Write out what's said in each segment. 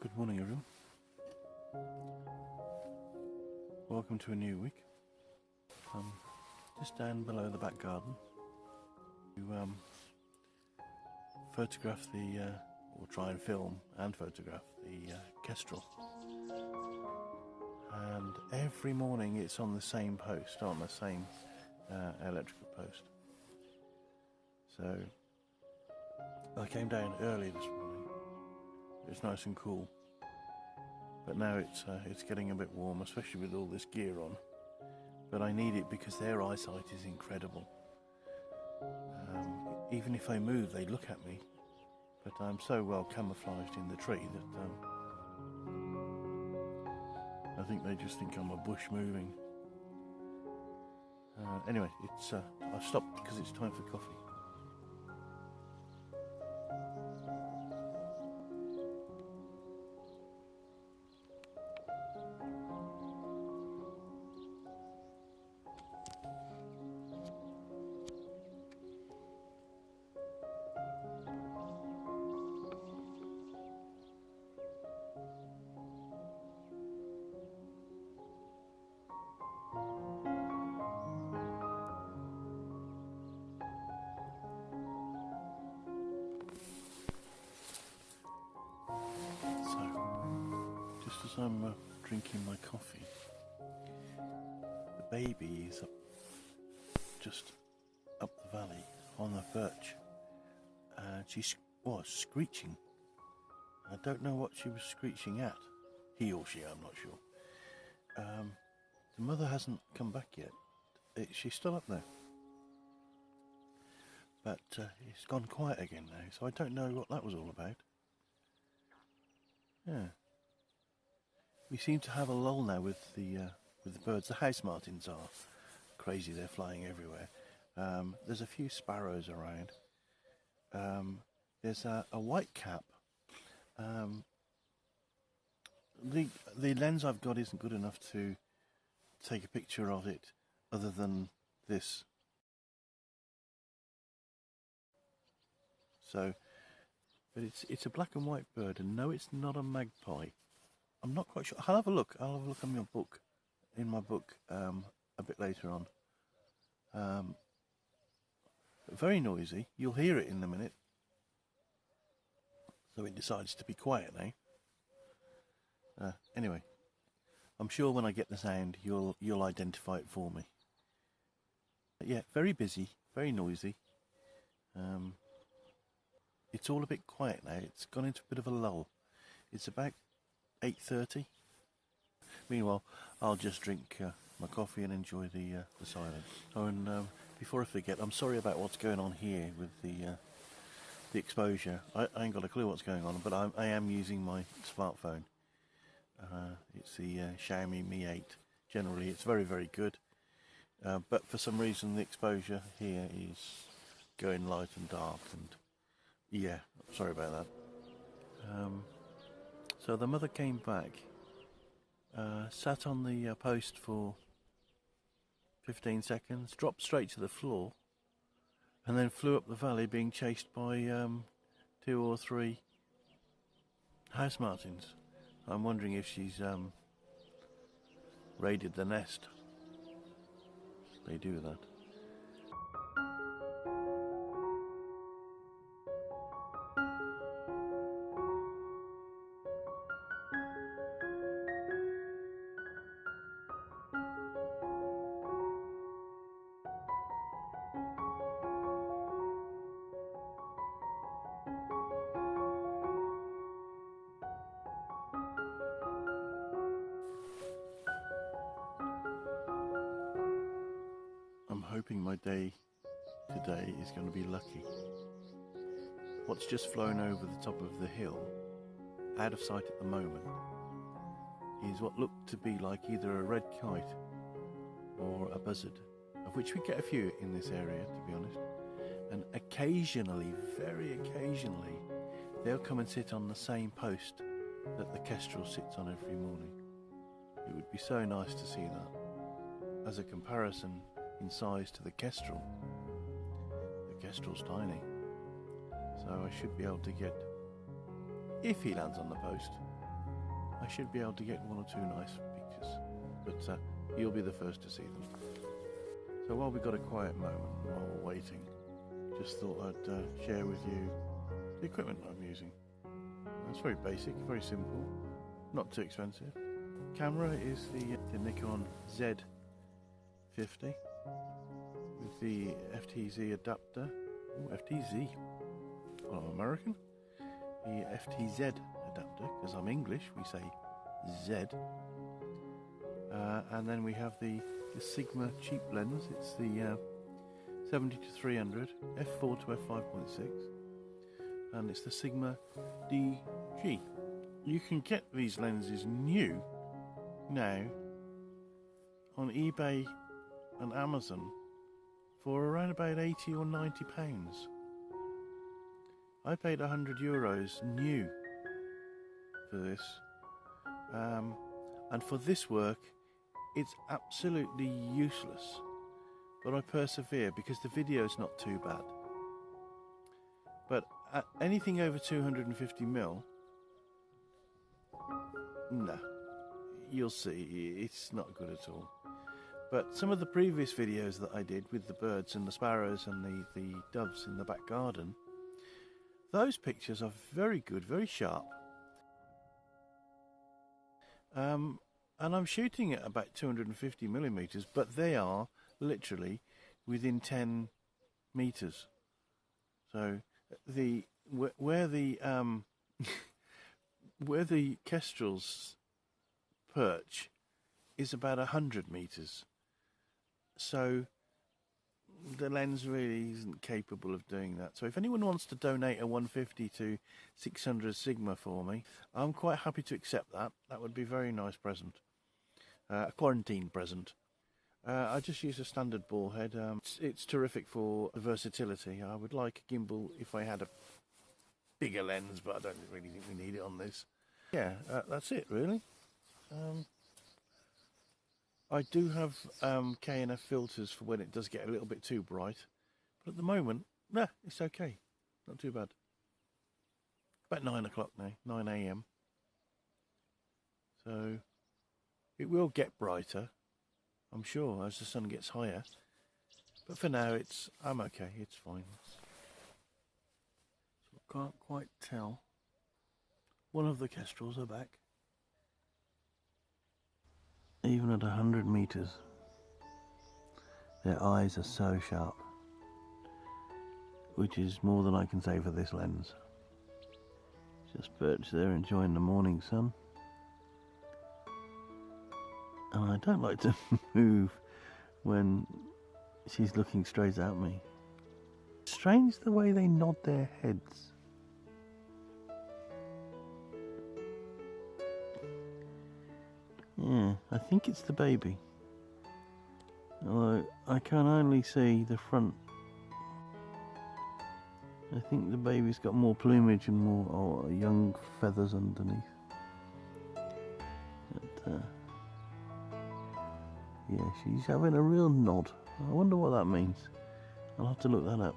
Good morning, everyone. Welcome to a new week. Just down below the back garden to photograph or try and film and photograph the Kestrel. And every morning it's on the same post, on the same electrical post. So I came down early this morning. It's nice and cool, but now it's getting a bit warm, especially with all this gear on. But I need it because their eyesight is incredible. Even if I move, they look at me, but I'm so well camouflaged in the tree that I think they just think I'm a bush moving. Anyway, I've stopped because it's time for coffee. As I'm drinking my coffee, the baby is just up the valley on the perch, and she was screeching. I don't know what she was screeching at, he or she, I'm not sure. The mother hasn't come back yet. She's still up there, but it's gone quiet again now, so I don't know what that was all about. Yeah. We seem to have a lull now with the birds. The house martins are crazy; they're flying everywhere. There's a few sparrows around. There's a whitecap. The lens I've got isn't good enough to take a picture of it, other than this. So, but it's a black and white bird, and no, it's not a magpie. I'm not quite sure. I'll have a look on your book, in my book, a bit later on. Very noisy. You'll hear it in a minute. So it decides to be quiet now. Anyway, I'm sure when I get the sound, you'll identify it for me. But yeah, very busy, very noisy. It's all a bit quiet now. It's gone into a bit of a lull. It's about 8:30. Meanwhile, I'll just drink my coffee and enjoy the silence. Oh, and before I forget, I'm sorry about what's going on here with the exposure. I ain't got a clue what's going on, but I am using my smartphone. It's the Xiaomi Mi 8. Generally, it's very, very good. But for some reason, the exposure here is going light and dark, and yeah, sorry about that. So the mother came back, sat on the post for 15 seconds, dropped straight to the floor, and then flew up the valley being chased by 2 or 3 house martins. I'm wondering if she's raided the nest. They do that. I'm hoping my day today is going to be lucky. What's just flown over the top of the hill, out of sight at the moment, is what looked to be like either a red kite or a buzzard, of which we get a few in this area, to be honest. And occasionally, very occasionally, they'll come and sit on the same post that the Kestrel sits on every morning. It would be so nice to see that. As a comparison in size to the Kestrel, the Kestrel's tiny. So I should be able to get, if he lands on the post, I should be able to get one or two nice pictures, but you'll be the first to see them. So while we've got a quiet moment while we're waiting, just thought I'd share with you the equipment I'm using. It's very basic, very simple, not too expensive. Camera is the Nikon Z50 with the FTZ adapter. Ooh, FTZ. Well, I'm American. The FTZ adapter, because I'm English, we say Z. And then we have the Sigma cheap lens. It's the 70-300 f4 to f5.6, and it's the Sigma DG. You can get these lenses new now on eBay and Amazon for around about 80 or 90 pounds. I paid €100 new for this, and for this work it's absolutely useless, but I persevere because the video is not too bad. But at anything over 250mm, no, you'll see it's not good at all. But some of the previous videos that I did with the birds and the sparrows and the doves in the back garden, those pictures are very good, very sharp. And I'm shooting at about 250mm, but they are literally within 10 meters. So where the where the Kestrels perch is about 100 meters. So the lens really isn't capable of doing that. So if anyone wants to donate a 150 to 600 Sigma for me, I'm quite happy to accept that. That would be a very nice present. A quarantine present. I just use a standard ball head. It's terrific for versatility. I would like a gimbal if I had a bigger lens, but I don't really think we need it on this. Yeah, that's it really. I do have K&F filters for when it does get a little bit too bright, but at the moment, nah, it's okay. Not too bad. About 9 o'clock now, 9 AM. So it will get brighter, I'm sure, as the sun gets higher. But for now, I'm okay. It's fine. So I can't quite tell. One of the Kestrels are back. Even at 100 meters, their eyes are so sharp, which is more than I can say for this lens. Just perched there enjoying the morning sun. And I don't like to move when she's looking straight at me. Strange the way they nod their heads. Yeah, I think it's the baby. Although I can only see the front. I think the baby's got more plumage and more young feathers underneath. But, yeah, she's having a real nod. I wonder what that means. I'll have to look that up.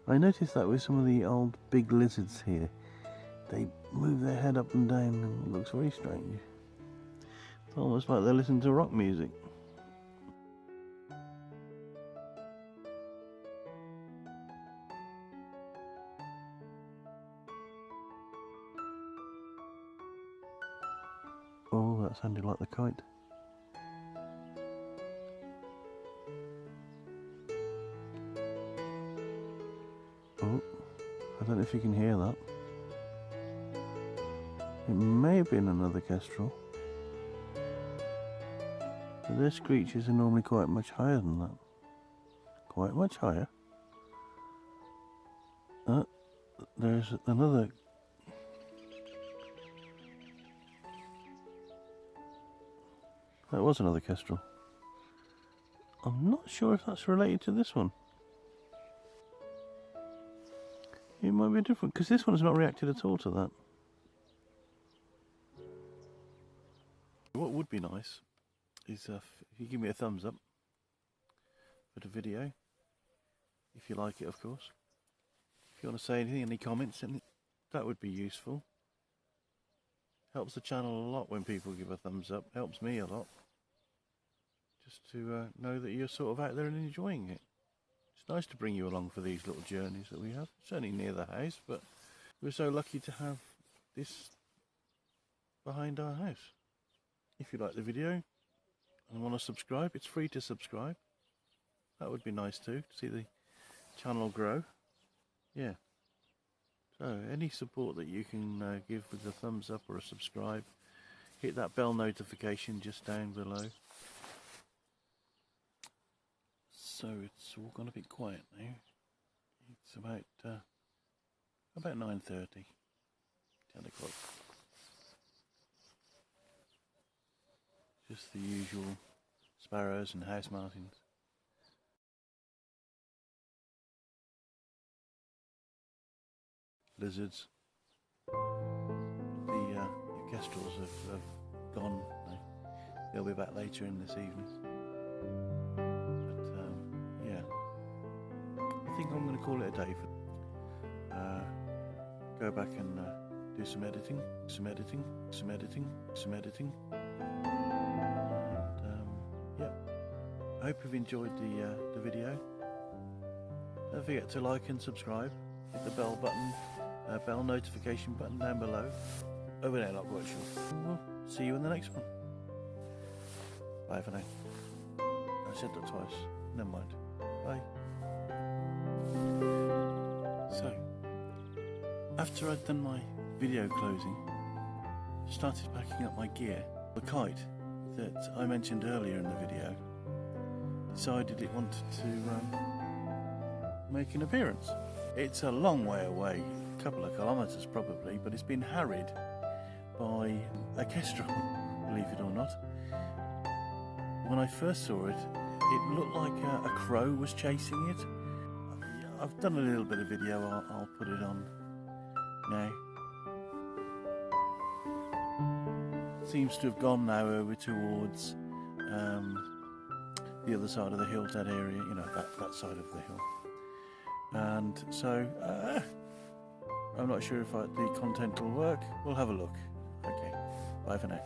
I noticed that with some of the old big lizards here. They move their head up and down and it looks very strange. It's almost like they're listening to rock music. Oh, that sounded like the kite. Oh, I don't know if you can hear that. It may have been another kestrel. But their screeches are normally quite much higher than that. Quite much higher. There's another. That was another kestrel. I'm not sure if that's related to this one. It might be different, because this one's not reacted at all to that. What would be nice is if you give me a thumbs up for the video, if you like it, of course. If you want to say anything, any comments, that would be useful. Helps the channel a lot when people give a thumbs up. Helps me a lot. Just to know that you're sort of out there and enjoying it. It's nice to bring you along for these little journeys that we have. It's only near the house, but we're so lucky to have this behind our house. If you like the video and want to subscribe, it's free to subscribe. That would be nice too, to see the channel grow. Yeah. So any support that you can give with a thumbs up or a subscribe, hit that bell notification just down below. So it's all gone a bit quiet now. It's about 9:30, 10 o'clock. Just the usual sparrows and house martins. Lizards. The kestrels have gone now. They'll be back later in this evening. But yeah, I think I'm going to call it a day. Go back and do some editing. And yeah, I hope you've enjoyed the video. Don't forget to like and subscribe. Hit the bell button. Bell notification button down below. Over there, not quite sure. We'll see you in the next one. Bye for now. I said that twice. Never mind. Bye. So, after I'd done my video closing, started packing up my gear. The kite that I mentioned earlier in the video decided it wanted to make an appearance. It's a long way away. Couple of kilometres probably, but it's been harried by a kestrel, believe it or not. When I first saw it, it looked like a crow was chasing it. I've done a little bit of video, I'll put it on now. It seems to have gone now over towards the other side of the hill, that area, you know, that side of the hill. And so I'm not sure if the content will work. We'll have a look. Okay, bye for now.